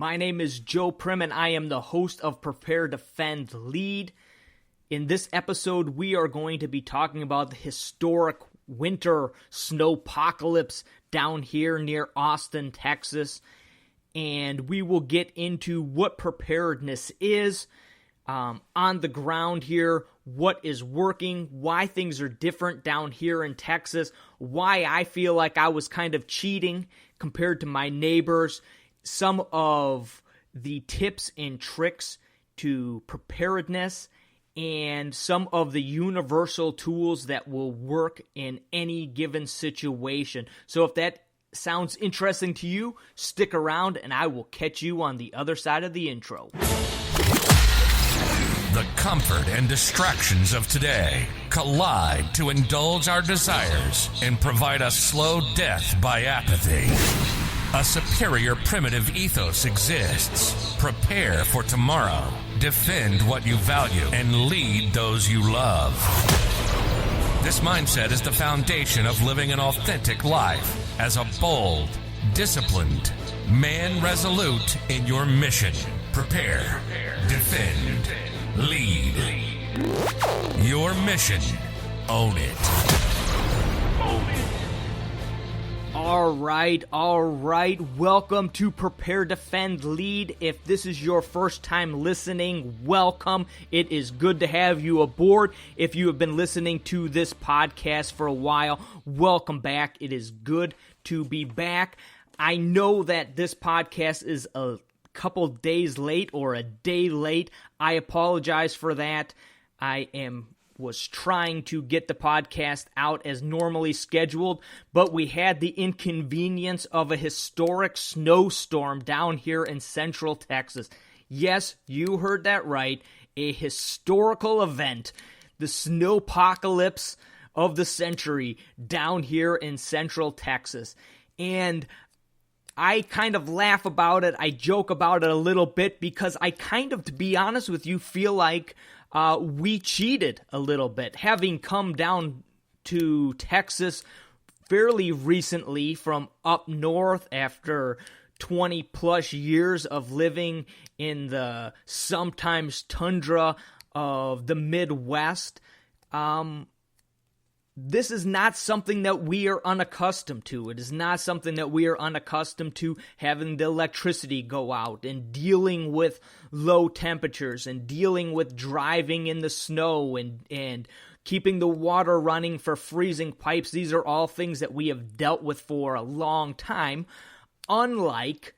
My name is Joe Prim, and I am the host of Prepare.Defend.Lead. In this episode, we are going to be talking about the historic winter snowpocalypse down here near Austin, Texas. And we will get into what preparedness is on the ground here, what is working, why things are different down here in Texas, why I feel like I was kind of cheating compared to my neighbors, some of the tips and tricks to preparedness, and some of the universal tools that will work in any given situation. So if that sounds interesting to you, stick around and I will catch you on the other side of the intro. The comfort and distractions of today collide to indulge our desires and provide a slow death by apathy. A superior primitive ethos exists. Prepare for tomorrow. Defend what you value and lead those you love. This mindset is the foundation of living an authentic life as a bold, disciplined man resolute in your mission. Prepare, defend, lead. Your mission. Own it. All right. Welcome to Prepare, Defend, Lead. If this is your first time listening, welcome. It is good to have you aboard. If you have been listening to this podcast for a while, welcome back. It is good to be back. I know that this podcast is a couple days late or a day late. I apologize for that. I was trying to get the podcast out as normally scheduled, but we had the inconvenience of a historic snowstorm down here in central Texas. Yes, you heard that right. A historical event. The snowpocalypse of the century down here in central Texas. And I kind of laugh about it. I joke about it a little bit because I kind of, to be honest with you, feel like we cheated a little bit. Having come down to Texas fairly recently from up north after 20 plus years of living in the sometimes tundra of the Midwest, this is not something that we are unaccustomed to. It is not something that we are unaccustomed to, having the electricity go out and dealing with low temperatures and dealing with driving in the snow and keeping the water running for freezing pipes. These are all things that we have dealt with for a long time, unlike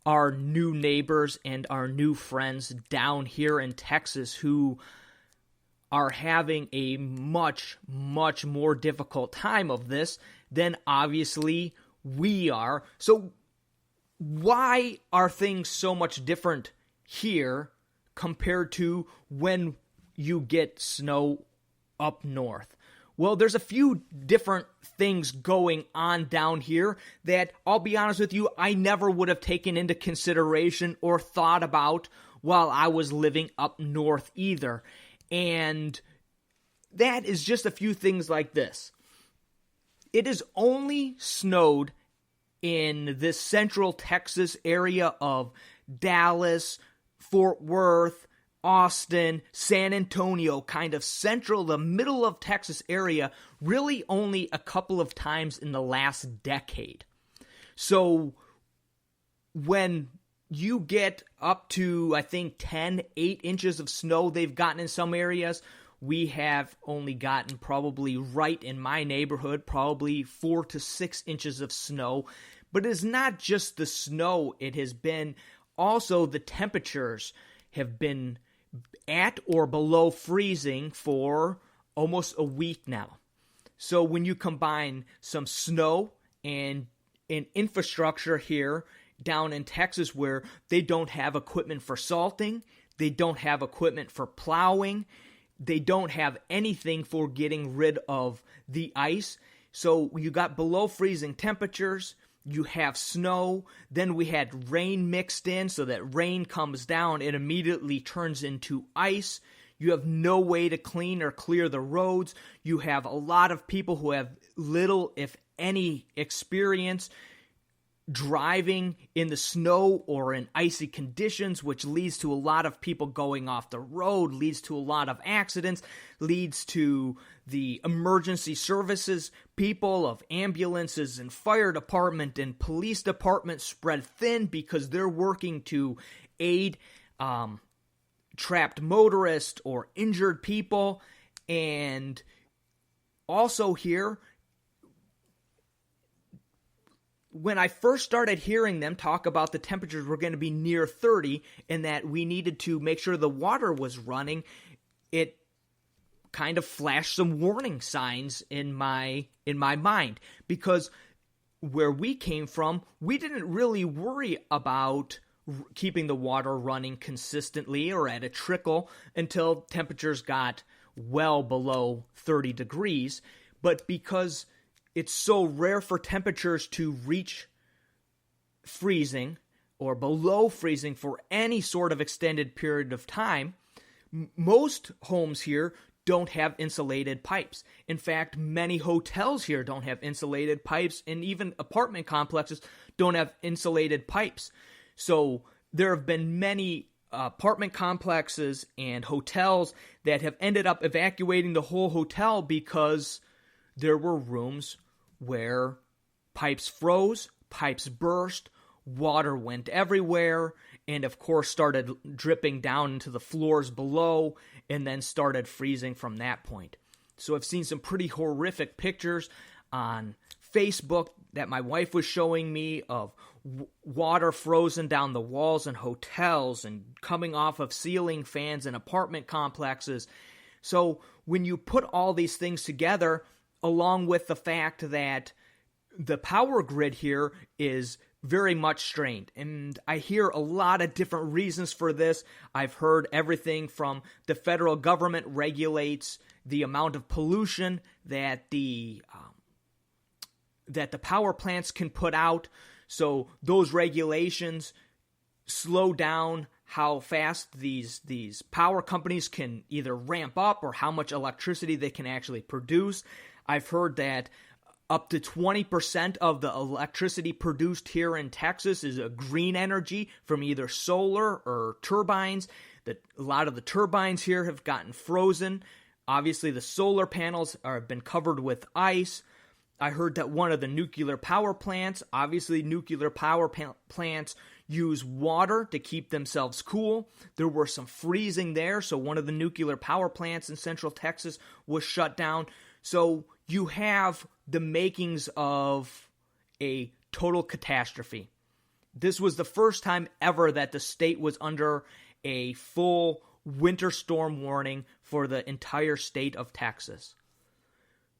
our new neighbors and our new friends down here in Texas who are having a much, much more difficult time of this than obviously we are. So why are things so much different here compared to when you get snow up north? Well, there's a few different things going on down here that, I'll be honest with you, I never would have taken into consideration or thought about while I was living up north either. And that is just a few things like this. It has only snowed in this central Texas area of Dallas, Fort Worth, Austin, San Antonio, kind of central, the middle of Texas area, really only a couple of times in the last decade. So when you get up to, I think, 8 inches of snow they've gotten in some areas. We have only gotten probably right in my neighborhood, probably 4 to 6 inches of snow. But it is not just the snow. It has been also the temperatures have been at or below freezing for almost a week now. So when you combine some snow and an infrastructure here down in Texas where they don't have equipment for salting, they don't have equipment for plowing, they don't have anything for getting rid of the ice. So you got below freezing temperatures, you have snow, then we had rain mixed in, so that rain comes down, it immediately turns into ice. You have no way to clean or clear the roads. You have a lot of people who have little, if any, experience driving in the snow or in icy conditions, which leads to a lot of people going off the road, leads to a lot of accidents, leads to the emergency services people of ambulances and fire department and police department spread thin because they're working to aid trapped motorists or injured people. And also here, when I first started hearing them talk about the temperatures were going to be near 30 and that we needed to make sure the water was running, it kind of flashed some warning signs in my mind, because where we came from, we didn't really worry about keeping the water running consistently or at a trickle until temperatures got well below 30 degrees. But because it's so rare for temperatures to reach freezing or below freezing for any sort of extended period of time, most homes here don't have insulated pipes. In fact, many hotels here don't have insulated pipes, and even apartment complexes don't have insulated pipes. So there have been many apartment complexes and hotels that have ended up evacuating the whole hotel because there were rooms where pipes froze, pipes burst, water went everywhere, and of course started dripping down into the floors below, and then started freezing from that point. So I've seen some pretty horrific pictures on Facebook that my wife was showing me of water frozen down the walls in hotels and coming off of ceiling fans in apartment complexes. So when you put all these things together, along with the fact that the power grid here is very much strained, and I hear a lot of different reasons for this. I've heard everything from the federal government regulates the amount of pollution that the power plants can put out, so those regulations slow down how fast these power companies can either ramp up or how much electricity they can actually produce. I've heard that up to 20% of the electricity produced here in Texas is a green energy from either solar or turbines. That a lot of the turbines here have gotten frozen. Obviously, the solar panels have been covered with ice. I heard that one of the nuclear power plants, obviously nuclear power plants use water to keep themselves cool. There were some freezing there, so one of the nuclear power plants in Central Texas was shut down. So you have the makings of a total catastrophe. This was the first time ever that the state was under a full winter storm warning for the entire state of Texas.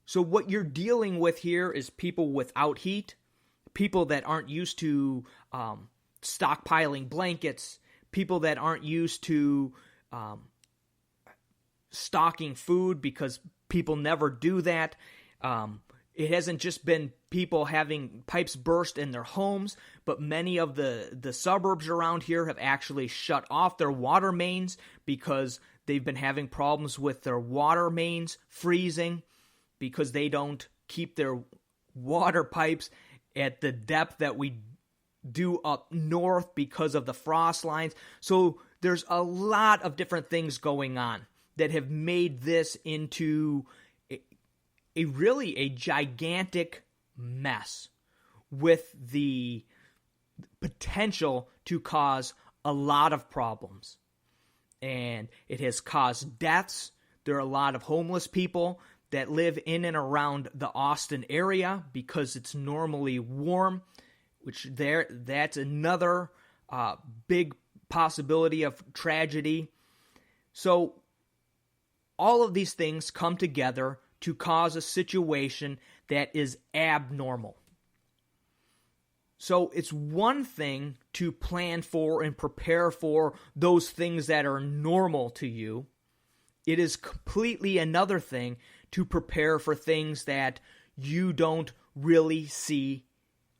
So what you're dealing with here is people without heat, people that aren't used to stockpiling blankets, people that aren't used to stocking food because people never do that. It hasn't just been people having pipes burst in their homes, but many of the suburbs around here have actually shut off their water mains because they've been having problems with their water mains freezing because they don't keep their water pipes at the depth that we do up north because of the frost lines. So there's a lot of different things going on that have made this into a really a gigantic mess with the potential to cause a lot of problems. And it has caused deaths. There are a lot of homeless people that live in and around the Austin area because it's normally warm, which that's another big possibility of tragedy. So all of these things come together to cause a situation that is abnormal. So it's one thing to plan for and prepare for those things that are normal to you. It is completely another thing to prepare for things that you don't really see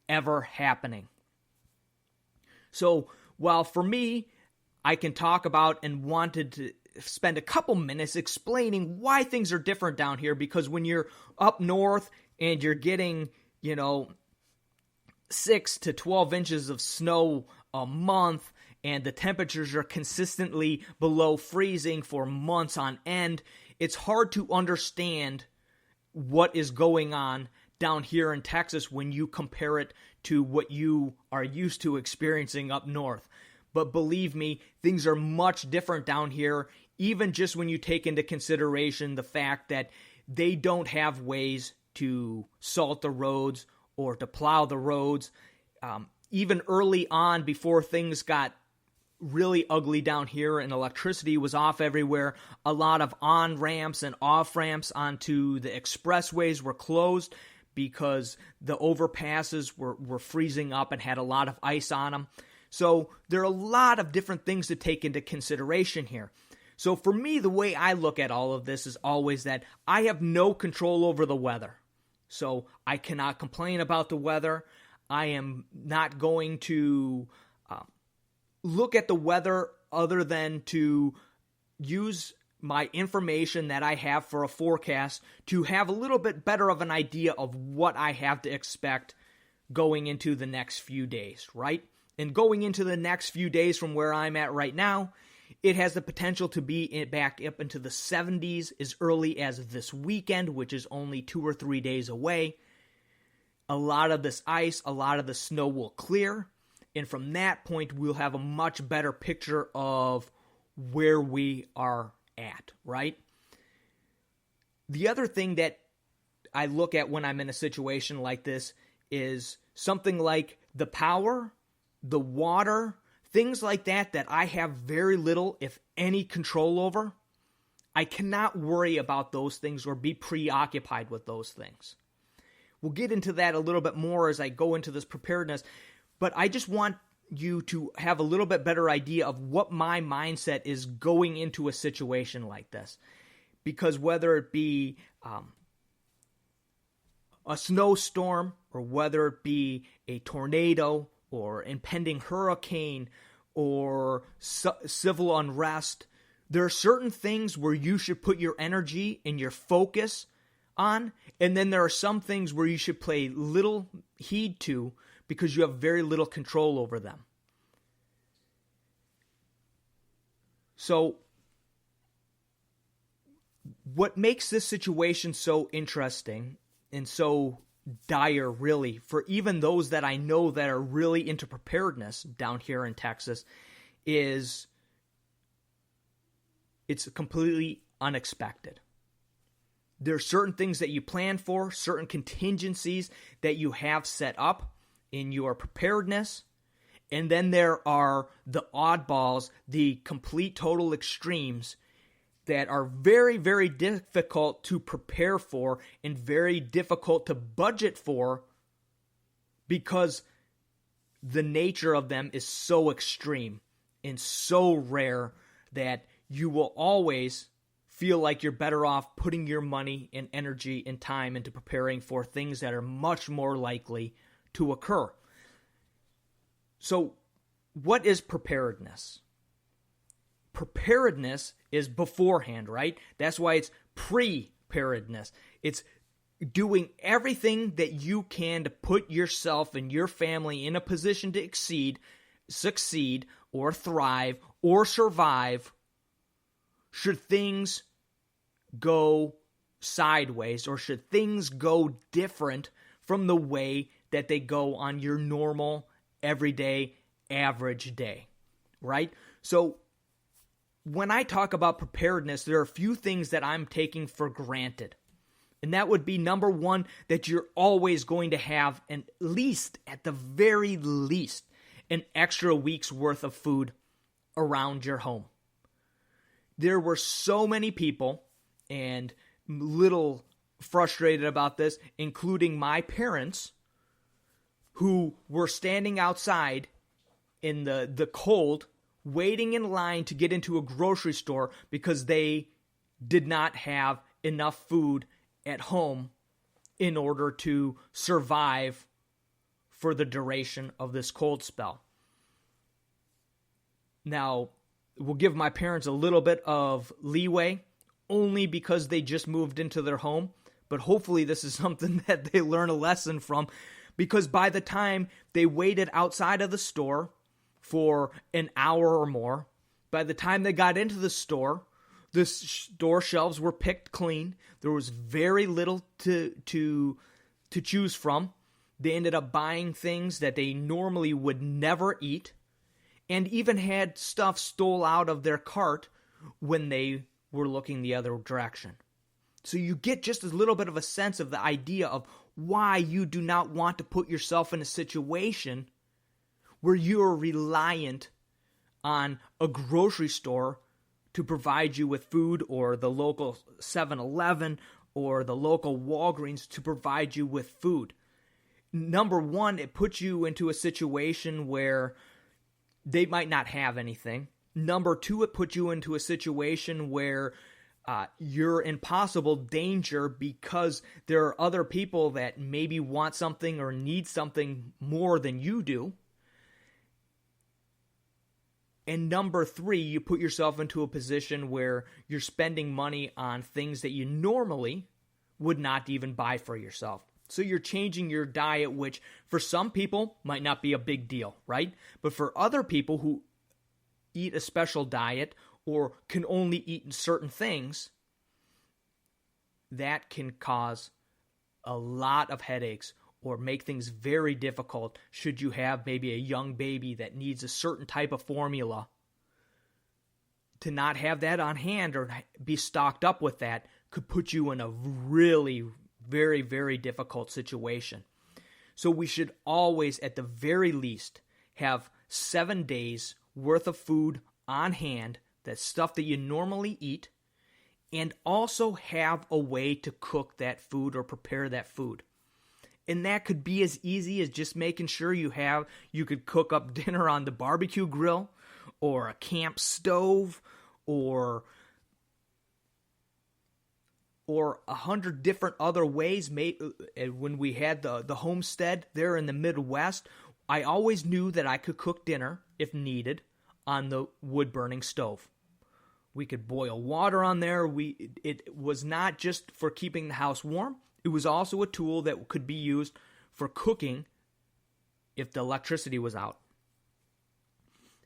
ever happening. So while for me, I can talk about and wanted to spend a couple minutes explaining why things are different down here, because when you're up north and you're getting, 6 to 12 inches of snow a month, and the temperatures are consistently below freezing for months on end, it's hard to understand what is going on down here in Texas when you compare it to what you are used to experiencing up north. But believe me, things are much different down here, even just when you take into consideration the fact that they don't have ways to salt the roads or to plow the roads. Even early on, before things got really ugly down here and electricity was off everywhere, a lot of on-ramps and off-ramps onto the expressways were closed because the overpasses were freezing up and had a lot of ice on them. So there are a lot of different things to take into consideration here. So for me, the way I look at all of this is always that I have no control over the weather. So I cannot complain about the weather. I am not going to look at the weather other than to use my information that I have for a forecast to have a little bit better of an idea of what I have to expect going into the next few days, right? And going into the next few days from where I'm at right now, it has the potential to be back up into the 70s as early as this weekend, which is only 2 or 3 days away. A lot of this ice, a lot of the snow will clear. And from that point, we'll have a much better picture of where we are at, right? The other thing that I look at when I'm in a situation like this is something like the power, the water, things like that I have very little, if any, control over. I cannot worry about those things or be preoccupied with those things. We'll get into that a little bit more as I go into this preparedness, but I just want you to have a little bit better idea of what my mindset is going into a situation like this. Because whether it be a snowstorm or whether it be a tornado or impending hurricane or civil unrest, there are certain things where you should put your energy and your focus on, and then there are some things where you should pay little heed to because you have very little control over them. So, what makes this situation so interesting and so dire, really, for even those that I know that are really into preparedness down here in Texas, is it's completely unexpected. There are certain things that you plan for, certain contingencies that you have set up in your preparedness, and then there are the oddballs, the complete total extremes that are very, very difficult to prepare for and very difficult to budget for because the nature of them is so extreme and so rare that you will always feel like you're better off putting your money and energy and time into preparing for things that are much more likely to occur. So, what is preparedness? Preparedness is beforehand, right? That's why it's preparedness. It's doing everything that you can to put yourself and your family in a position to succeed, or thrive, or survive should things go sideways, or should things go different from the way that they go on your normal, everyday, average day, right? So, when I talk about preparedness, there are a few things that I'm taking for granted. And that would be, number one, that you're always going to have at the very least, an extra week's worth of food around your home. There were so many people, and little frustrated about this, including my parents, who were standing outside in the cold, waiting in line to get into a grocery store because they did not have enough food at home in order to survive for the duration of this cold spell. Now, we'll give my parents a little bit of leeway, only because they just moved into their home, but hopefully this is something that they learn a lesson from. Because by the time they waited outside of the store for an hour or more, by the time they got into the store shelves were picked clean. There was very little to choose from. They ended up buying things that they normally would never eat, and even had stuff stole out of their cart when they were looking the other direction. So you get just a little bit of a sense of the idea of why you do not want to put yourself in a situation where you're reliant on a grocery store to provide you with food, or the local 7-Eleven or the local Walgreens to provide you with food. Number one, it puts you into a situation where they might not have anything. Number two, it puts you into a situation where you're in possible danger because there are other people that maybe want something or need something more than you do. And number three, you put yourself into a position where you're spending money on things that you normally would not even buy for yourself. So you're changing your diet, which for some people might not be a big deal, right? But for other people who eat a special diet or can only eat certain things, that can cause a lot of headaches or make things very difficult should you have maybe a young baby that needs a certain type of formula. To not have that on hand or be stocked up with that could put you in a really very, very difficult situation. So we should always, at the very least, have 7 days worth of food on hand, that's stuff that you normally eat, and also have a way to cook that food or prepare that food. And that could be as easy as just making sure you could cook up dinner on the barbecue grill or a camp stove or 100 different other ways. When we had the homestead there in the Midwest, I always knew that I could cook dinner, if needed, on the wood-burning stove. We could boil water on there. It was not just for keeping the house warm. It was also a tool that could be used for cooking if the electricity was out.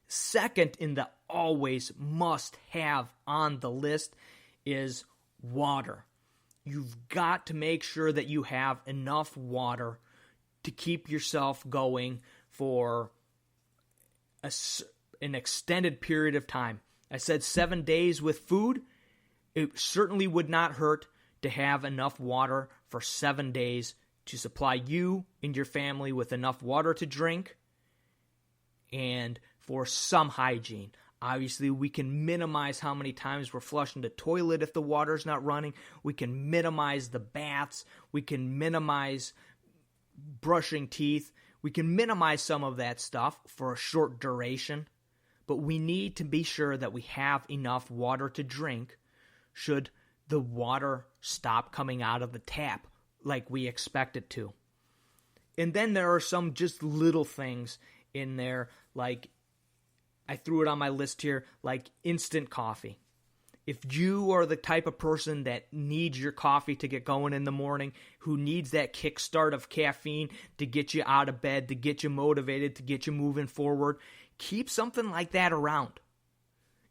Second in the always must have on the list is water. You've got to make sure that you have enough water to keep yourself going for an extended period of time. I said 7 days with food. It certainly would not hurt to have enough water for 7 days to supply you and your family with enough water to drink and for some hygiene. Obviously, we can minimize how many times we're flushing the toilet if the water's not running. We can minimize the baths. We can minimize brushing teeth. We can minimize some of that stuff for a short duration. But we need to be sure that we have enough water to drink should the water stop coming out of the tap like we expect it to. And then there are some just little things in there, like I threw it on my list here, like instant coffee. If you are the type of person that needs your coffee to get going in the morning, who needs that kickstart of caffeine to get you out of bed, to get you motivated, to get you moving forward, keep something like that around.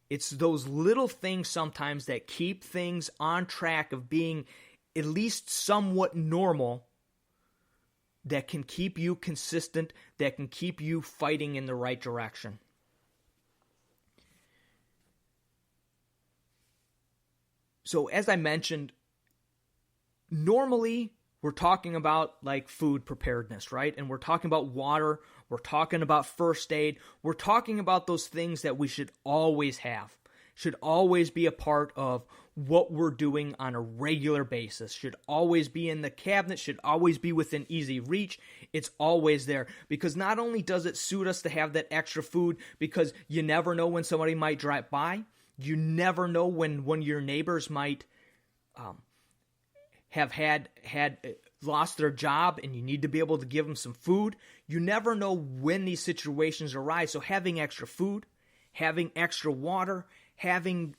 It's those little things sometimes that keep things on track of being at least somewhat normal, that can keep you consistent, that can keep you fighting in the right direction. So as I mentioned, normally we're talking about like food preparedness, right? And we're talking about water, we're talking about first aid, we're talking about those things that we should always have, should always be a part of what we're doing on a regular basis, should always be in the cabinet, should always be within easy reach. It's always there, because not only does it suit us to have that extra food, because you never know when somebody might drive by, you never know when one of your neighbors might have had lost their job and you need to be able to give them some food. You never know when these situations arise. So having extra food, having extra water, having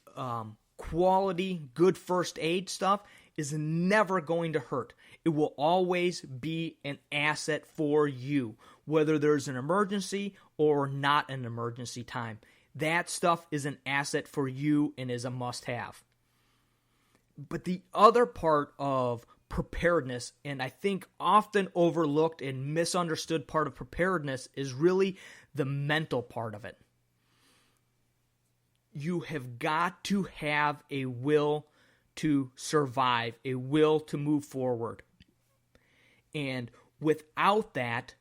quality, good first aid stuff is never going to hurt. It will always be an asset for you, whether there's an emergency or not an emergency time. That stuff is an asset for you and is a must-have. But the other part of preparedness, and I think often overlooked and misunderstood part of preparedness, is really the mental part of it. You have got to have a will to survive, a will to move forward. And without that,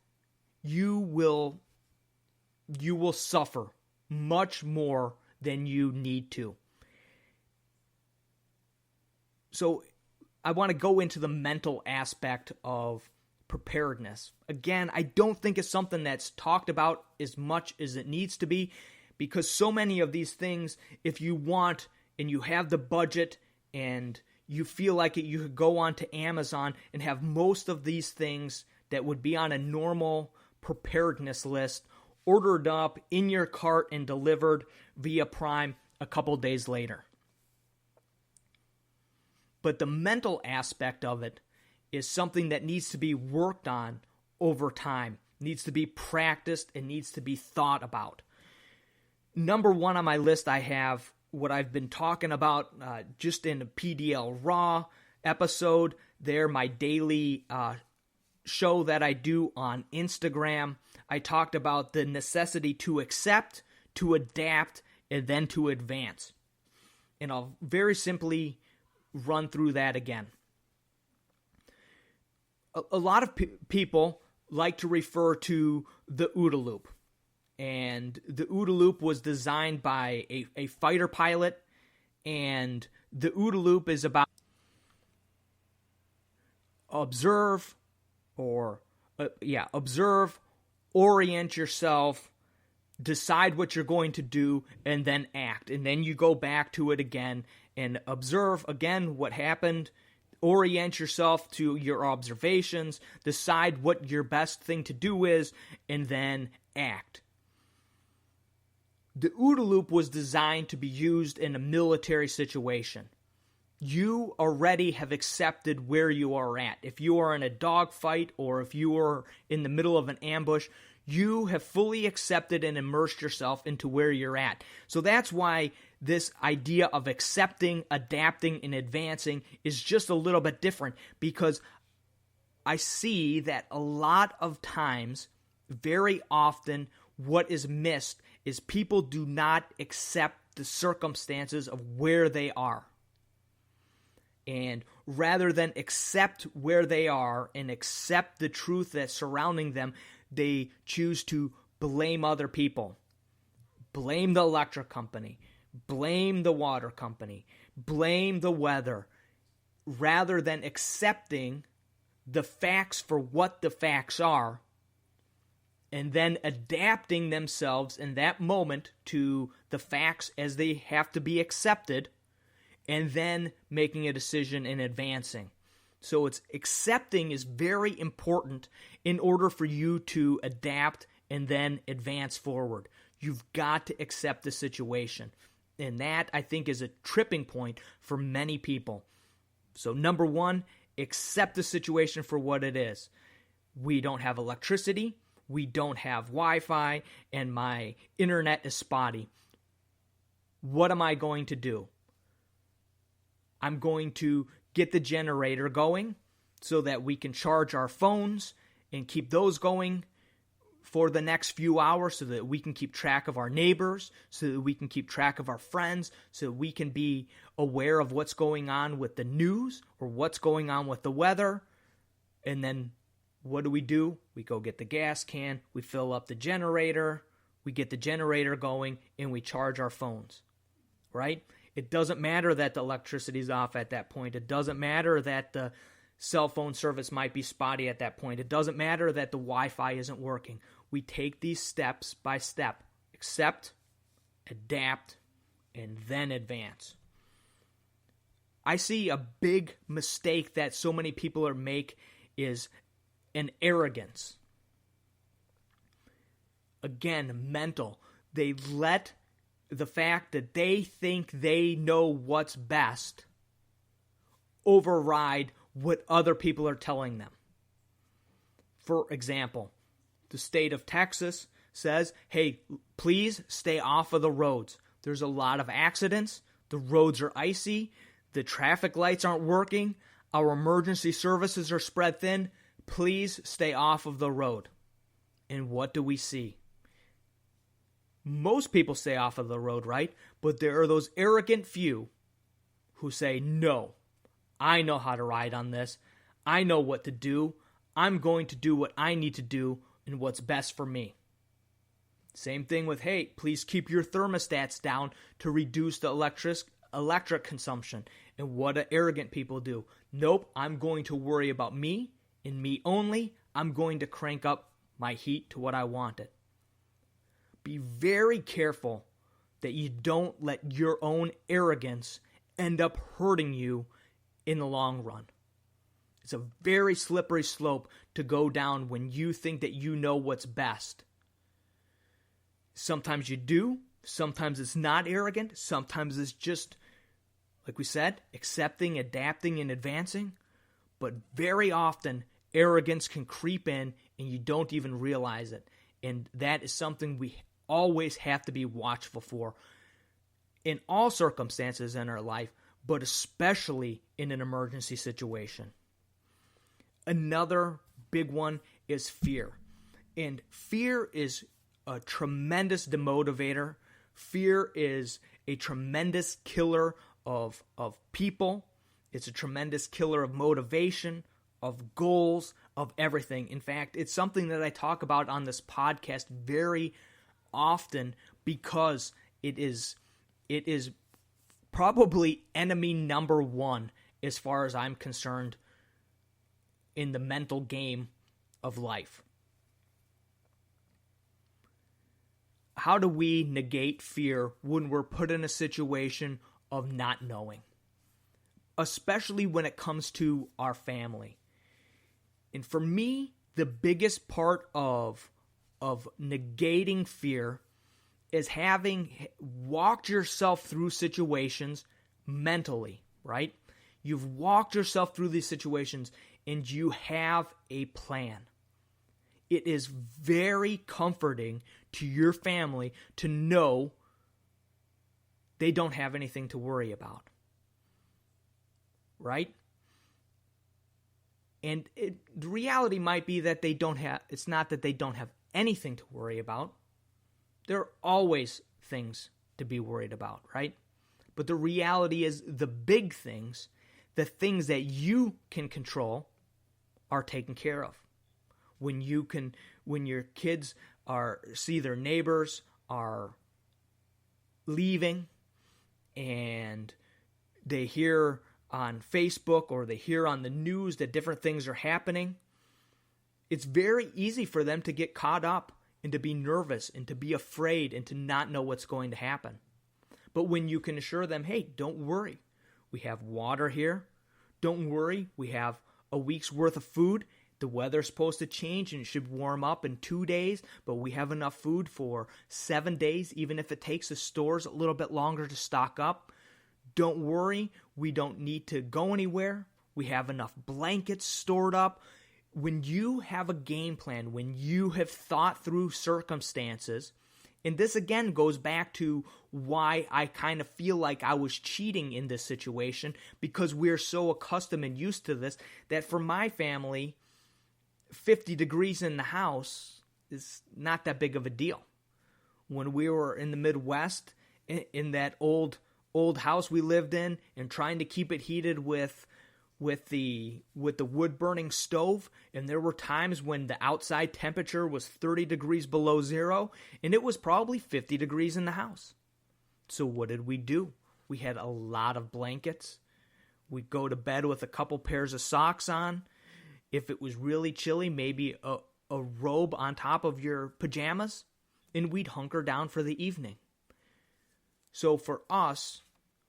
you will suffer much more than you need to. So I want to go into the mental aspect of preparedness. Again, I don't think it's something that's talked about as much as it needs to be, because so many of these things, if you want and you have the budget and you feel like it, you could go on to Amazon and have most of these things that would be on a normal preparedness list ordered up in your cart and delivered via Prime a couple days later. But the mental aspect of it is something that needs to be worked on over time, needs to be practiced, and needs to be thought about. Number one on my list, I have what I've been talking about just in a PDL Raw episode there, my daily show that I do on Instagram. I talked about the necessity to accept, to adapt, and then to advance. And I'll very simply run through that again. A lot of people like to refer to the OODA loop. And the OODA loop was designed by a fighter pilot. And the OODA loop is about observe, orient yourself, decide what you're going to do, and then act. And then you go back to it again and observe again what happened, orient yourself to your observations, decide what your best thing to do is, and then act. The OODA loop was designed to be used in a military situation. You already have accepted where you are at. If you are in a dogfight or if you are in the middle of an ambush, you have fully accepted and immersed yourself into where you're at. So that's why this idea of accepting, adapting, and advancing is just a little bit different, because I see that a lot of times, very often, what is missed is people do not accept the circumstances of where they are. And rather than accept where they are and accept the truth that's surrounding them, they choose to blame other people. Blame the electric company. Blame the water company. Blame the weather. Rather than accepting the facts for what the facts are, and then adapting themselves in that moment to the facts as they have to be accepted, and then making a decision and advancing. So it's accepting is very important in order for you to adapt and then advance forward. You've got to accept the situation. And that, I think, is a tripping point for many people. So number one, accept the situation for what it is. We don't have electricity. We don't have Wi-Fi, and my internet is spotty. What am I going to do? I'm going to get the generator going so that we can charge our phones and keep those going for the next few hours so that we can keep track of our neighbors, so that we can keep track of our friends, so that we can be aware of what's going on with the news or what's going on with the weather. And then what do? We go get the gas can, we fill up the generator, we get the generator going, and we charge our phones, right? It doesn't matter that the electricity's off at that point. It doesn't matter that the cell phone service might be spotty at that point. It doesn't matter that the Wi-Fi isn't working. We take these steps by step. Accept, adapt, and then advance. I see a big mistake that so many people make is an arrogance. Again, mental. They let the fact that they think they know what's best override what other people are telling them. For example, the state of Texas says, hey, please stay off of the roads. There's a lot of accidents. The roads are icy. The traffic lights aren't working. Our emergency services are spread thin. Please stay off of the road. And what do we see? Most people stay off of the road, right? But there are those arrogant few who say, no, I know how to ride on this. I know what to do. I'm going to do what I need to do and what's best for me. Same thing with, hey, please keep your thermostats down to reduce the electric consumption. And what do arrogant people do? Nope, I'm going to worry about me and me only. I'm going to crank up my heat to what I want it. Be very careful that you don't let your own arrogance end up hurting you in the long run. It's a very slippery slope to go down when you think that you know what's best. Sometimes you do. Sometimes it's not arrogant. Sometimes it's just, like we said, accepting, adapting, and advancing. But very often, arrogance can creep in and you don't even realize it. And that is something we always have to be watchful for in all circumstances in our life, but especially in an emergency situation. Another big one is fear. And fear is a tremendous demotivator. Fear is a tremendous killer of people. It's a tremendous killer of motivation, of goals, of everything. In fact, it's something that I talk about on this podcast very often because it is probably enemy number one as far as I'm concerned in the mental game of life. How do we negate fear when we're put in a situation of not knowing? Especially when it comes to our family. And for me, the biggest part of negating fear is having walked yourself through situations mentally, right? You've walked yourself through these situations and you have a plan. It is very comforting to your family to know they don't have anything to worry about, right? And the reality might be that it's not that they don't have anything to worry about. There are always things to be worried about, right? But the reality is the big things, the things that you can control, are taken care of. When your kids see their neighbors are leaving and they hear on Facebook or they hear on the news that different things are happening, it's very easy for them to get caught up and to be nervous and to be afraid and to not know what's going to happen. But when you can assure them, hey, don't worry, we have water here. Don't worry, we have a week's worth of food. The weather's supposed to change and it should warm up in 2 days, but we have enough food for 7 days, even if it takes the stores a little bit longer to stock up. Don't worry, we don't need to go anywhere. We have enough blankets stored up. When you have a game plan, when you have thought through circumstances, and this again goes back to why I kind of feel like I was cheating in this situation, because we're so accustomed and used to this that for my family, 50 degrees in the house is not that big of a deal. When we were in the Midwest, in that old house we lived in, and trying to keep it heated with the wood burning stove, and there were times when the outside temperature was 30 degrees below zero, and it was probably 50 degrees in the house. So what did we do? We had a lot of blankets. We'd go to bed with a couple pairs of socks on. If it was really chilly, maybe a robe on top of your pajamas, and we'd hunker down for the evening. So for us,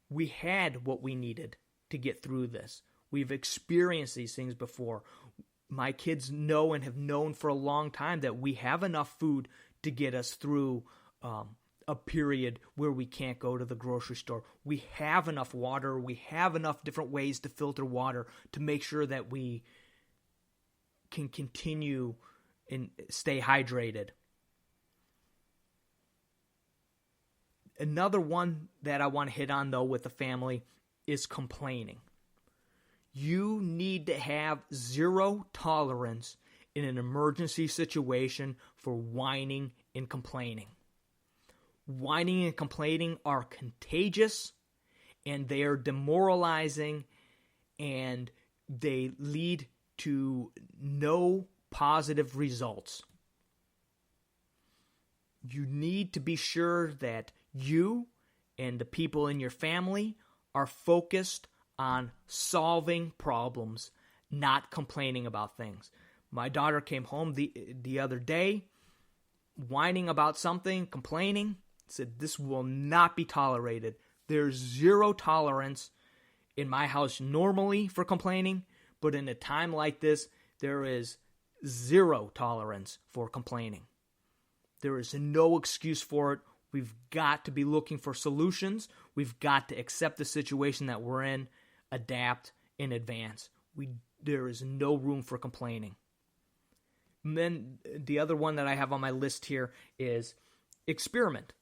we had what we needed to get through this. We've experienced these things before. My kids know and have known for a long time that we have enough food to get us through a period where we can't go to the grocery store. We have enough water. We have enough different ways to filter water to make sure that we can continue and stay hydrated. Another one that I want to hit on, though, with the family is complaining. You need to have zero tolerance in an emergency situation for whining and complaining. Whining and complaining are contagious, and they are demoralizing, and they lead to no positive results. You need to be sure that you and the people in your family are focused on solving problems, not complaining about things. My daughter came home the other day, whining about something, complaining, said this will not be tolerated. There's zero tolerance in my house normally for complaining, but in a time like this, there is zero tolerance for complaining. There is no excuse for it. We've got to be looking for solutions. We've got to accept the situation that we're in, adapt in advance. There is no room for complaining. And then the other one that I have on my list here is experiment.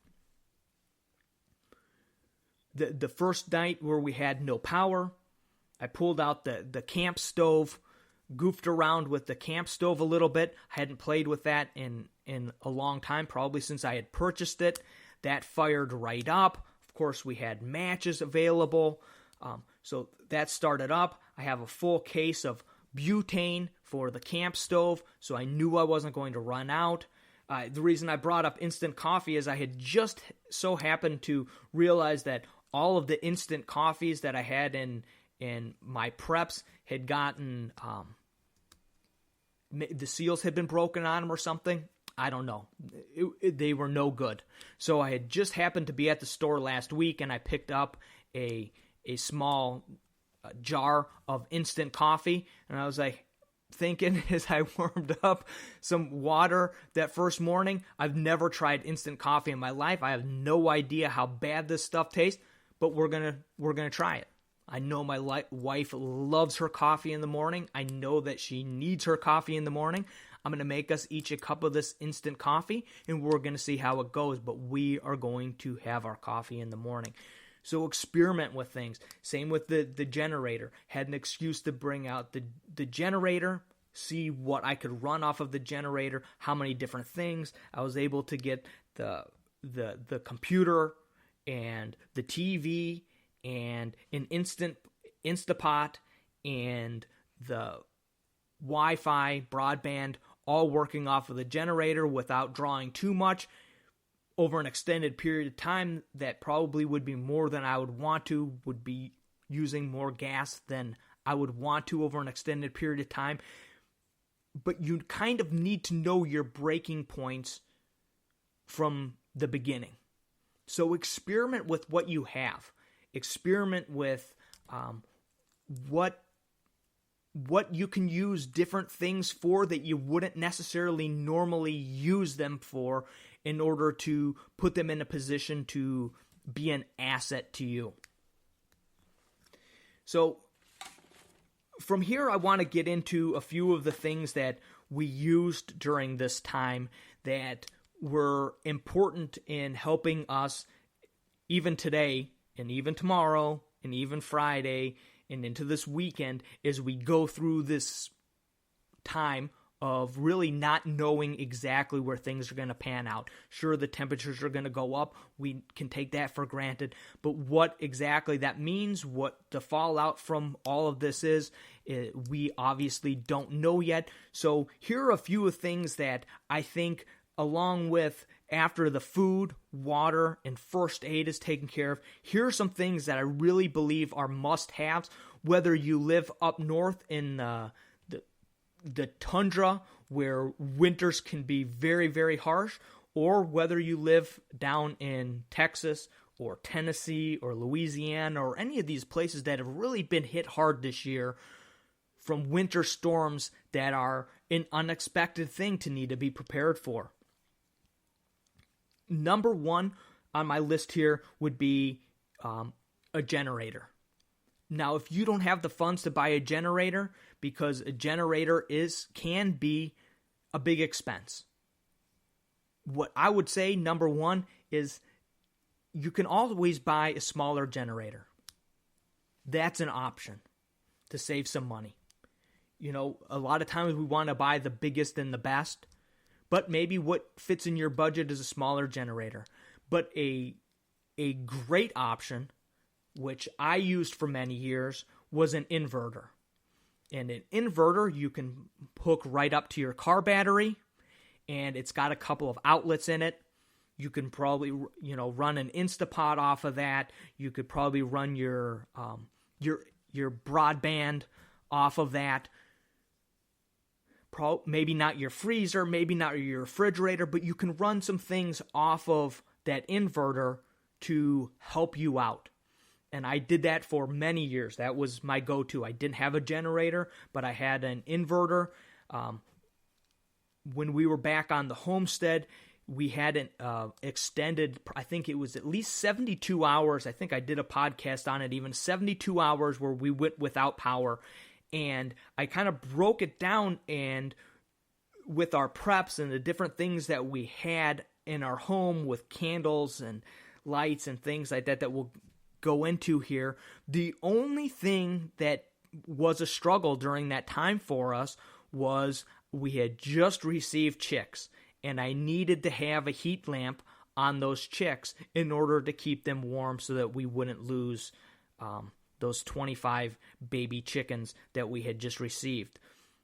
The first night where we had no power, I pulled out the camp stove, goofed around with the camp stove a little bit. I hadn't played with that in a long time, probably since I had purchased it. That fired right up. Of course, we had matches available. So that started up. I have a full case of butane for the camp stove, so I knew I wasn't going to run out. The reason I brought up instant coffee is I had just so happened to realize that all of the instant coffees that I had in my preps had gotten, the seals had been broken on them or something. I don't know. They were no good. So I had just happened to be at the store last week, and I picked up a small jar of instant coffee, and I was like thinking as I warmed up some water that first morning, I've never tried instant coffee in my life. I have no idea how bad this stuff tastes, but we're gonna try it. I know my wife loves her coffee in the morning. I know that she needs her coffee in the morning. I'm going to make us each a cup of this instant coffee, and we're going to see how it goes, but we are going to have our coffee in the morning. So experiment with things. Same with the generator. Had an excuse to bring out the generator, see what I could run off of the generator, how many different things. I was able to get the computer and the TV and an Instapot and the Wi-Fi, broadband, all working off of the generator without drawing too much over an extended period of time. That probably would be more than I would want to, would be using more gas than I would want to over an extended period of time. But you kind of need to know your breaking points from the beginning. So experiment with what you have. Experiment with what you can use different things for that you wouldn't necessarily normally use them for, in order to put them in a position to be an asset to you. So from here, I want to get into a few of the things that we used during this time that were important in helping us even today and even tomorrow and even Friday and into this weekend as we go through this time of really not knowing exactly where things are going to pan out. Sure, the temperatures are going to go up. We can take that for granted. But what exactly that means, what the fallout from all of this is, we obviously don't know yet. So here are a few of things that I think, along with after the food, water, and first aid is taken care of, here are some things that I really believe are must-haves, whether you live up north in the tundra where winters can be very, very harsh, or whether you live down in Texas or Tennessee or Louisiana or any of these places that have really been hit hard this year from winter storms that are an unexpected thing to need to be prepared for. Number one, on my list here would be a generator. Now, if you don't have the funds to buy a generator, because a generator can be a big expense, what I would say, number one, is you can always buy a smaller generator. That's an option to save some money. You know, a lot of times we want to buy the biggest and the best, but maybe what fits in your budget is a smaller generator. But a great option, which I used for many years, was an inverter. And an inverter you can hook right up to your car battery, and it's got a couple of outlets in it. You can probably, run an Instapot off of that. You could probably run your broadband off of that. Maybe not your freezer, maybe not your refrigerator, but you can run some things off of that inverter to help you out. And I did that for many years. That was my go-to. I didn't have a generator, but I had an inverter. When we were back on the homestead, we had an extended, I think it was at least 72 hours. I think I did a podcast on it, even 72 hours where we went without power. And I kind of broke it down, and with our preps and the different things that we had in our home with candles and lights and things like that we'll go into here, the only thing that was a struggle during that time for us was we had just received chicks, and I needed to have a heat lamp on those chicks in order to keep them warm so that we wouldn't lose those 25 baby chickens that we had just received.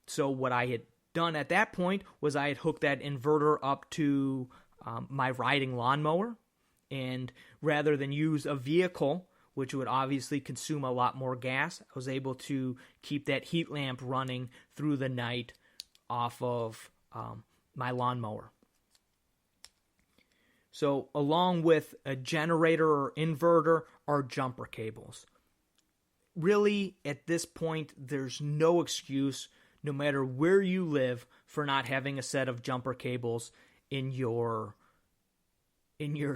So what I had done at that point was I had hooked that inverter up to my riding lawnmower, and rather than use a vehicle, which would obviously consume a lot more gas, I was able to keep that heat lamp running through the night off of my lawnmower. So along with a generator or inverter are jumper cables. Really, at this point, there's no excuse, no matter where you live, for not having a set of jumper cables in your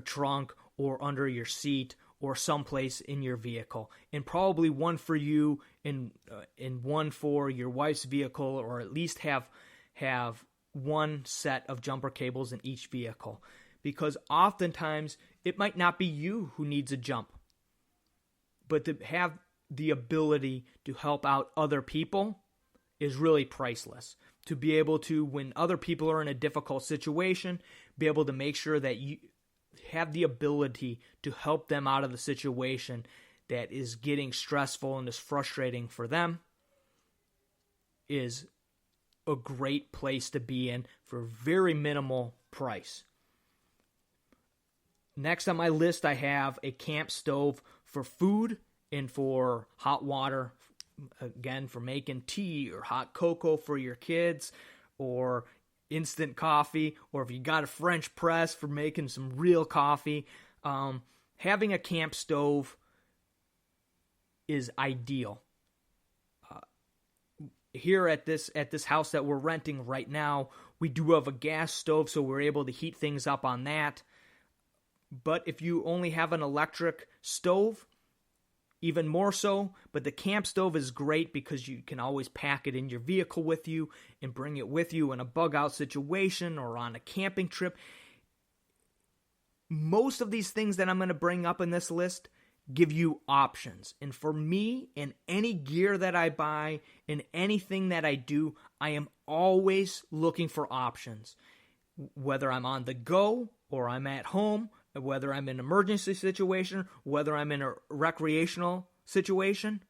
trunk or under your seat or someplace in your vehicle, and probably one for you and one for your wife's vehicle, or at least have one set of jumper cables in each vehicle, because oftentimes it might not be you who needs a jump, but to have the ability to help out other people is really priceless. To be able to, when other people are in a difficult situation, be able to make sure that you have the ability to help them out of the situation that is getting stressful and is frustrating for them, is a great place to be in for very minimal price. Next on my list, I have a camp stove for food and for hot water, again, for making tea or hot cocoa for your kids, or instant coffee, or if you got a French press for making some real coffee. Having a camp stove is ideal. Here at this house that we're renting right now, we do have a gas stove, so we're able to heat things up on that. But if you only have an electric stove, even more so. But the camp stove is great because you can always pack it in your vehicle with you and bring it with you in a bug out situation or on a camping trip. Most of these things that I'm going to bring up in this list give you options. And for me, in any gear that I buy, in anything that I do, I am always looking for options. Whether I'm on the go or I'm at home, whether I'm in an emergency situation, whether I'm in a recreational situation,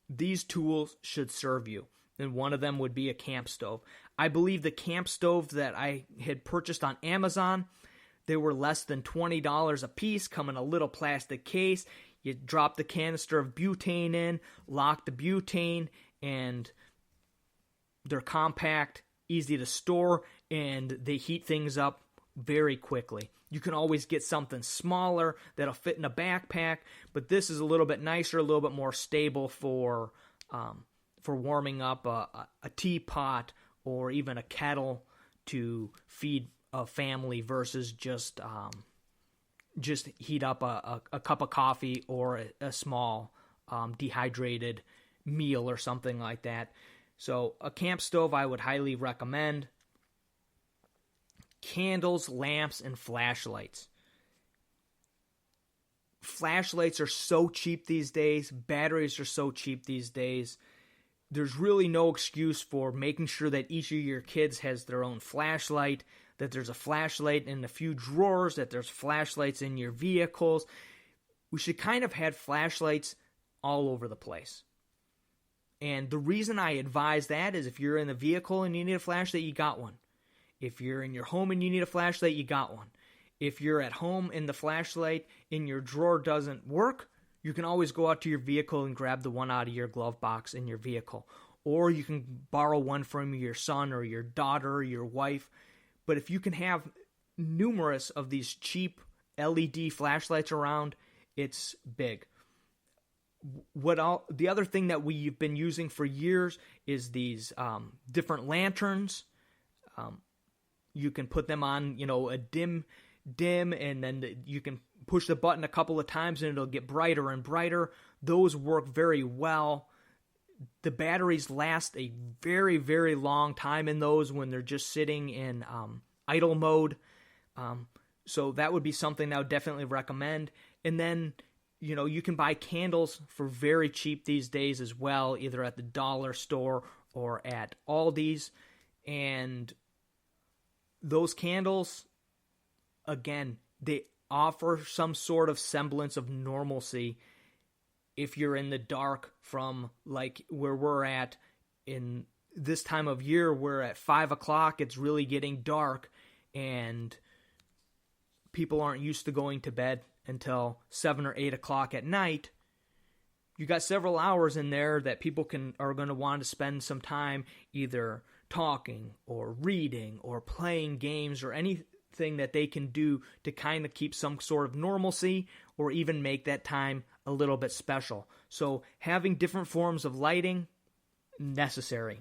these tools should serve you. And one of them would be a camp stove. I believe the camp stove that I had purchased on Amazon, they were less than $20 a piece, come in a little plastic case. You drop the canister of butane in, lock the butane, and they're compact, easy to store, and they heat things up very quickly. You can always get something smaller that'll fit in a backpack, but this is a little bit nicer, a little bit more stable for warming up a teapot or even a kettle to feed a family versus just just heat up a cup of coffee or a small dehydrated meal or something like that. So a camp stove I would highly recommend. Candles, lamps, and flashlights. Flashlights are so cheap these days. Batteries are so cheap these days. There's really no excuse for making sure that each of your kids has their own flashlight, that there's a flashlight in a few drawers, that there's flashlights in your vehicles. We should kind of have flashlights all over the place. And the reason I advise that is if you're in a vehicle and you need a flashlight, you got one. If you're in your home and you need a flashlight, you got one. If you're at home and the flashlight in your drawer doesn't work, you can always go out to your vehicle and grab the one out of your glove box in your vehicle. Or you can borrow one from your son or your daughter or your wife. But if you can have numerous of these cheap LED flashlights around, it's big. The other thing that we've been using for years is these different lanterns. You can put them on, a dim, and then you can push the button a couple of times and it'll get brighter and brighter. Those work very well. The batteries last a very, very long time in those when they're just sitting in idle mode. So that would be something I would definitely recommend. And then, you can buy candles for very cheap these days as well, either at the dollar store or at Aldi's. And those candles, again, they offer some sort of semblance of normalcy if you're in the dark from like where we're at in this time of year where at 5 o'clock it's really getting dark and people aren't used to going to bed until 7 or 8 o'clock at night. You got several hours in there that people are going to want to spend some time either talking or reading or playing games or anything that they can do to kind of keep some sort of normalcy or even make that time a little bit special. So having different forms of lighting, necessary.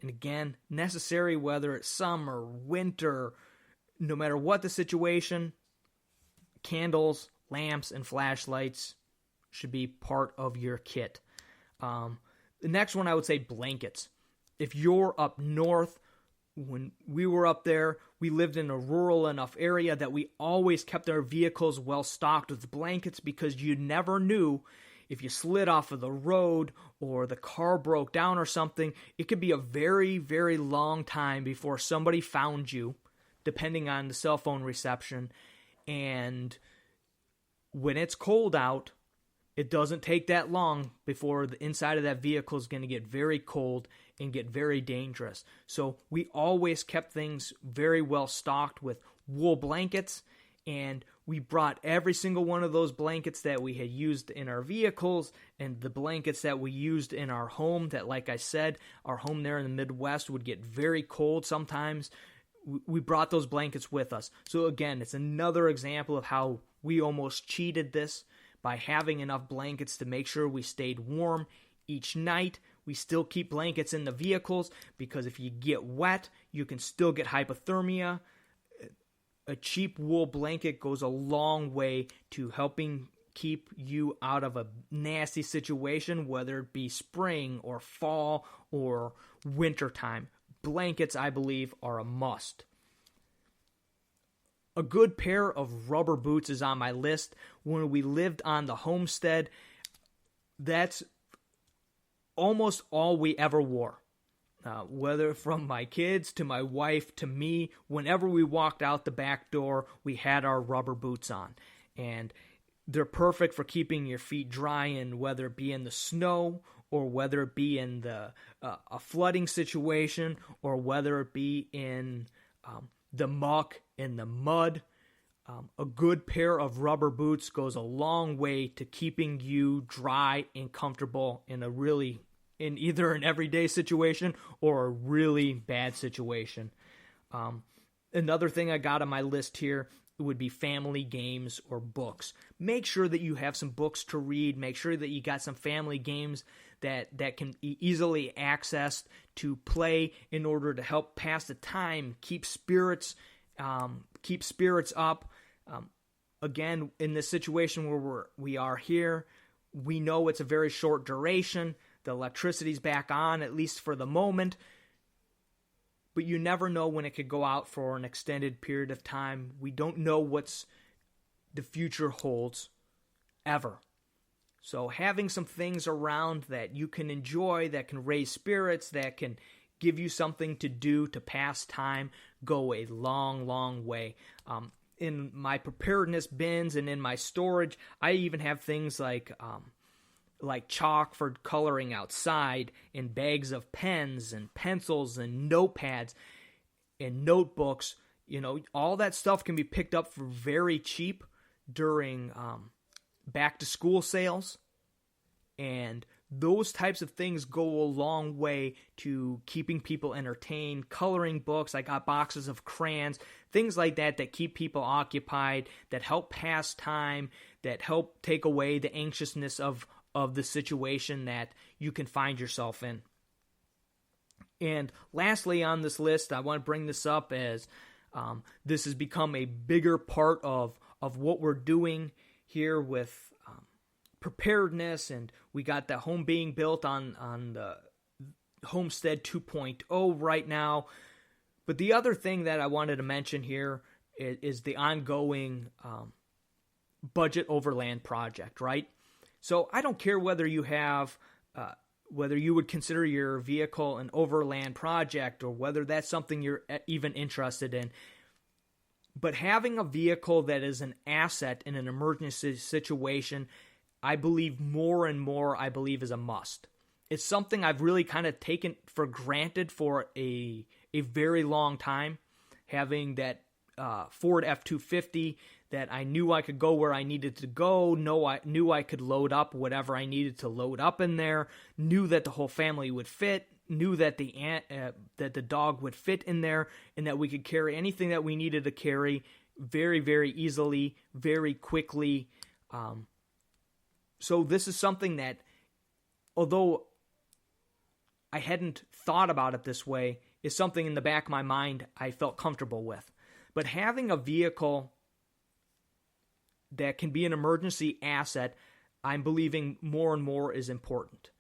And again, necessary whether it's summer, winter, no matter what the situation, candles, lamps, and flashlights should be part of your kit. The next one I would say blankets. If you're up north, when we were up there, we lived in a rural enough area that we always kept our vehicles well stocked with blankets because you never knew if you slid off of the road or the car broke down or something. It could be a very, very long time before somebody found you, depending on the cell phone reception. And when it's cold out, it doesn't take that long before the inside of that vehicle is going to get very cold and get very dangerous. So we always kept things very well stocked with wool blankets, and we brought every single one of those blankets that we had used in our vehicles and the blankets that we used in our home that, like I said, our home there in the Midwest would get very cold sometimes. We brought those blankets with us. So again, it's another example of how we almost cheated this by having enough blankets to make sure we stayed warm each night. We still keep blankets in the vehicles because if you get wet, you can still get hypothermia. A cheap wool blanket goes a long way to helping keep you out of a nasty situation, whether it be spring or fall or winter time. Blankets, I believe, are a must. A good pair of rubber boots is on my list. When we lived on the homestead, that's almost all we ever wore. Whether from my kids to my wife to me, whenever we walked out the back door, we had our rubber boots on. And they're perfect for keeping your feet dry, and whether it be in the snow or whether it be in a flooding situation or whether it be in the muck and the mud. A good pair of rubber boots goes a long way to keeping you dry and comfortable in either an everyday situation or a really bad situation. Another thing I got on my list here would be family games or books. Make sure that you have some books to read. Make sure that you got some family games that can be easily accessed to play in order to help pass the time, keep spirits up. again, in this situation where we are here, we know it's a very short duration. The electricity's back on, at least for the moment. But you never know when it could go out for an extended period of time. We don't know what's the future holds, ever. So having some things around that you can enjoy, that can raise spirits, that can give you something to do to pass time, go a long, long way. In my preparedness bins and in my storage, I even have things like chalk for coloring outside, and bags of pens and pencils and notepads and notebooks. You know, all that stuff can be picked up for very cheap during back to school sales. And those types of things go a long way to keeping people entertained. Coloring books, I got boxes of crayons, things like that that keep people occupied, that help pass time, that help take away the anxiousness of the situation that you can find yourself in. And lastly on this list, I want to bring this up as this has become a bigger part of what we're doing here with preparedness, and we got the home being built on the Homestead 2.0 right now. But the other thing that I wanted to mention here is the ongoing budget overland project, right? So I don't care whether you have, whether you would consider your vehicle an overland project or whether that's something you're even interested in. But having a vehicle that is an asset in an emergency situation, I believe more and more, is a must. It's something I've really kind of taken for granted for a very long time, having that Ford F-250 that I knew I could go where I needed to go, knew I could load up whatever I needed to load up in there, knew that the whole family would fit, knew that that the dog would fit in there, and that we could carry anything that we needed to carry very, very easily, very quickly. So this is something that, although I hadn't thought about it this way, is something in the back of my mind I felt comfortable with. But having a vehicle that can be an emergency asset, I'm believing more and more is important.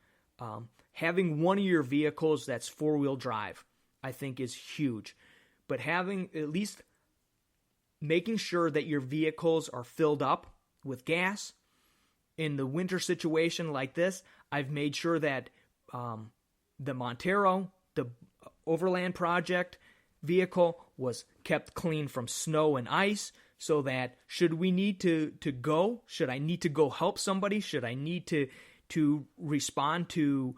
Having one of your vehicles that's four-wheel drive, I think is huge. But having at least making sure that your vehicles are filled up with gas. In the winter situation like this, I've made sure that the Montero, the Overland Project vehicle, was kept clean from snow and ice, so that should we need to go, should I need to go help somebody, should I need to respond to,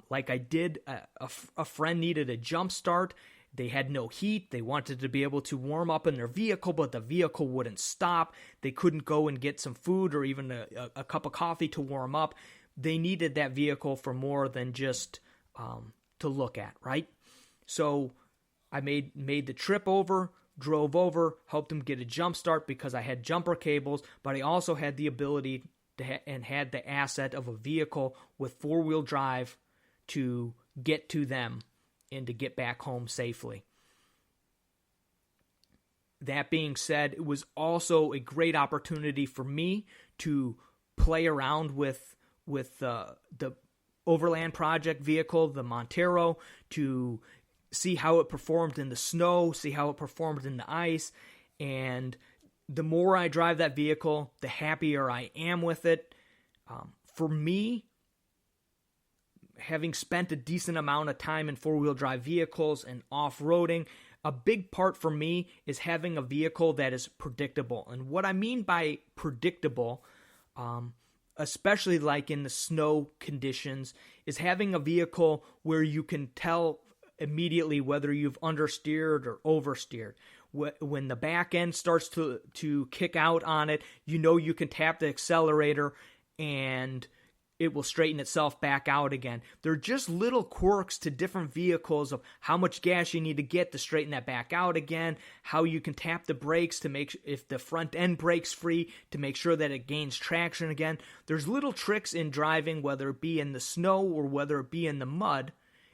like I did, a friend needed a jump start. They had no heat. They wanted to be able to warm up in their vehicle, but the vehicle wouldn't stop. They couldn't go and get some food or even a cup of coffee to warm up. They needed that vehicle for more than just to look at, right? So I made the trip over, drove over, helped them get a jump start because I had jumper cables, but I also had the ability and had the asset of a vehicle with four-wheel drive to get to them and to get back home safely. That being said, it was also a great opportunity for me to play around with the Overland Project vehicle, the Montero, to see how it performed in the snow, see how it performed in the ice, and the more I drive that vehicle, the happier I am with it. For me, having spent a decent amount of time in four-wheel drive vehicles and off-roading, a big part for me is having a vehicle that is predictable. And what I mean by predictable, especially like in the snow conditions, is having a vehicle where you can tell immediately whether you've understeered or oversteered. When the back end starts to kick out on it, you know you can tap the accelerator and it will straighten itself back out again. They're just little quirks to different vehicles of how much gas you need to get to straighten that back out again, how you can tap the brakes to make, if the front end breaks free, to make sure that it gains traction again. There's little tricks in driving, whether it be in the snow or whether it be in the mud,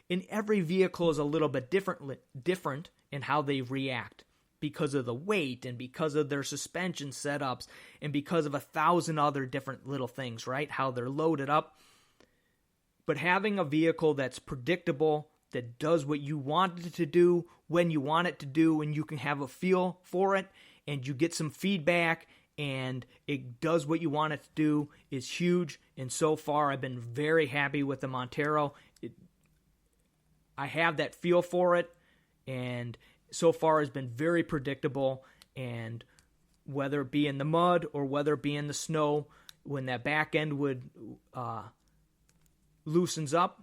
and every vehicle is a little bit different in how they react. because of the weight and because of their suspension setups and because of 1,000 other different little things, right? How they're loaded up. But having a vehicle that's predictable, that does what you want it to do, when you want it to do, and you can have a feel for it, and you get some feedback, and it does what you want it to do, is huge. And so far, I've been very happy with the Montero. I have that feel for it, and so far has been very predictable. And whether it be in the mud or whether it be in the snow, when that back end would loosens up,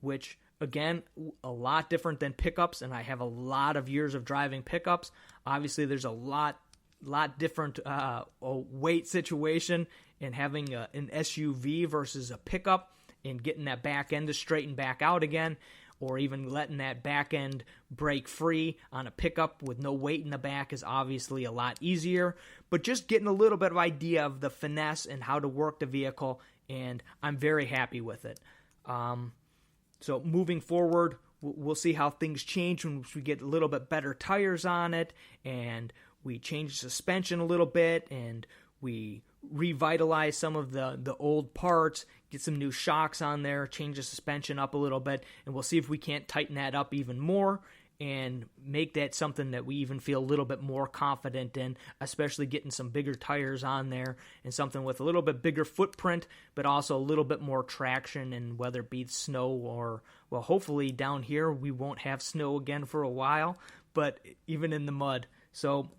which again, a lot different than pickups, and I have a lot of years of driving pickups. Obviously, there's a lot different weight situation in having an SUV versus a pickup, and getting that back end to straighten back out again, or even letting that back end break free on a pickup with no weight in the back is obviously a lot easier. But just getting a little bit of idea of the finesse and how to work the vehicle, and I'm very happy with it. So moving forward, we'll see how things change when we get a little bit better tires on it, and we change the suspension a little bit, and we revitalize some of the old parts, get some new shocks on there, change the suspension up a little bit, and we'll see if we can't tighten that up even more and make that something that we even feel a little bit more confident in, especially getting some bigger tires on there and something with a little bit bigger footprint, but also a little bit more traction, and whether it be snow or, well, hopefully down here we won't have snow again for a while, but even in the mud. So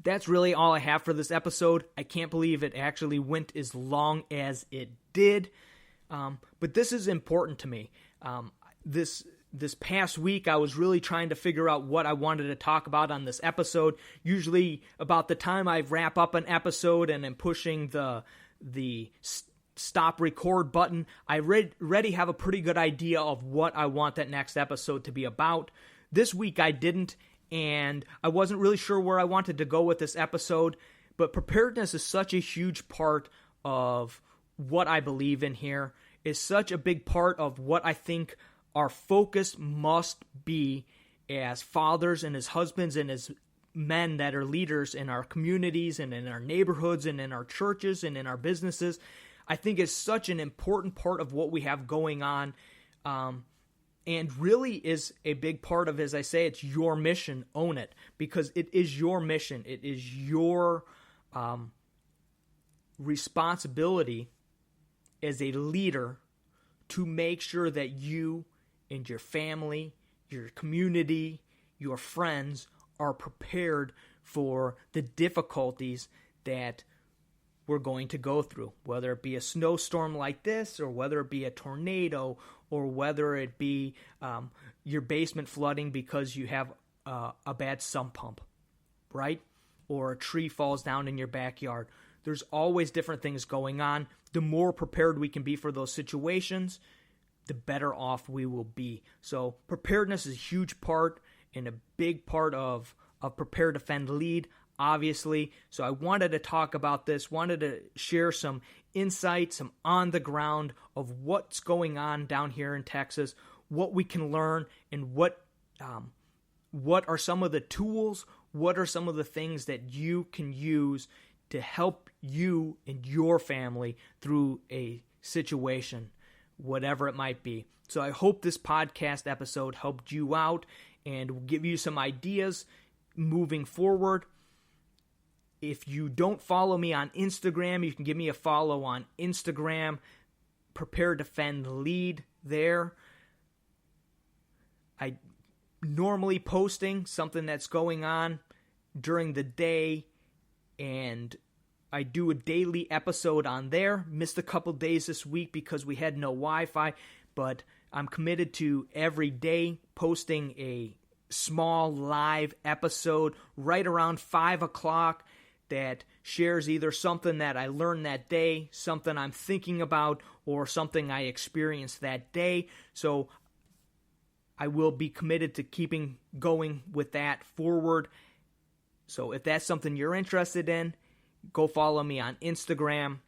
that's really all I have for this episode. I can't believe it actually went as long as it did, but this is important to me. This past week, I was really trying to figure out what I wanted to talk about on this episode. Usually, about the time I wrap up an episode and am pushing the stop record button, I already have a pretty good idea of what I want that next episode to be about. This week, I didn't, and I wasn't really sure where I wanted to go with this episode, but preparedness is such a huge part of what I believe in here. It's such a big part of what I think our focus must be as fathers and as husbands and as men that are leaders in our communities and in our neighborhoods and in our churches and in our businesses. I think it's such an important part of what we have going on, and really is a big part of, as I say, it's your mission. Own it, because it is your mission. It is your responsibility as a leader to make sure that you and your family, your community, your friends are prepared for the difficulties that we're going to go through, whether it be a snowstorm like this, or whether it be a tornado, or whether it be your basement flooding because you have a bad sump pump, right? Or a tree falls down in your backyard. There's always different things going on. The more prepared we can be for those situations, the better off we will be. So preparedness is a huge part and a big part of Prepare.Defend.Lead, obviously. So I wanted to talk about this, wanted to share some insight, some on the ground of what's going on down here in Texas, what we can learn, and what are some of the tools, what are some of the things that you can use to help you and your family through a situation, whatever it might be. So I hope this podcast episode helped you out and will give you some ideas moving forward. If you don't follow me on Instagram, you can give me a follow on Instagram, Prepare.Defend.Lead there. I normally posting something that's going on during the day, and I do a daily episode on there. Missed a couple days this week because we had no Wi-Fi, but I'm committed to every day posting a small live episode right around 5 o'clock that shares either something that I learned that day, something I'm thinking about, or something I experienced that day. So I will be committed to keeping going with that forward. So if that's something you're interested in, go follow me on Instagram.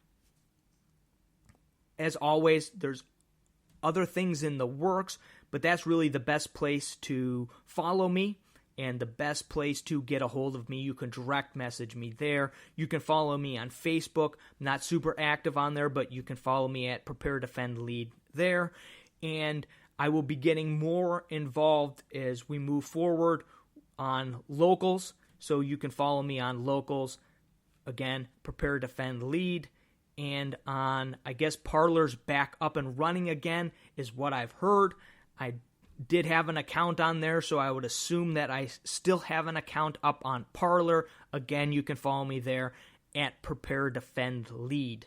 As always, there's other things in the works, but that's really the best place to follow me. and the best place to get a hold of me, you can direct message me there. You can follow me on Facebook. I'm not super active on there, but you can follow me at Prepare.Defend.Lead there. And I will be getting more involved as we move forward on locals. So you can follow me on locals. Again, Prepare.Defend.Lead. And on, I guess, Parler's back up and running again is what I've heard. I did have an account on there, so I would assume that I still have an account up on Parler. Again, you can follow me there at Prepare.Defend.Lead.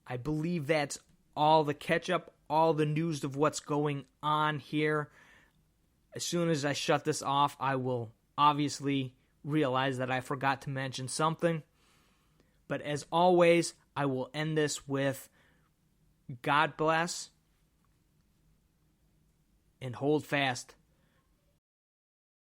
I believe that's all the catch-up, all the news of what's going on here. As soon as I shut this off, I will obviously realize that I forgot to mention something. But as always, I will end this with God bless and hold fast.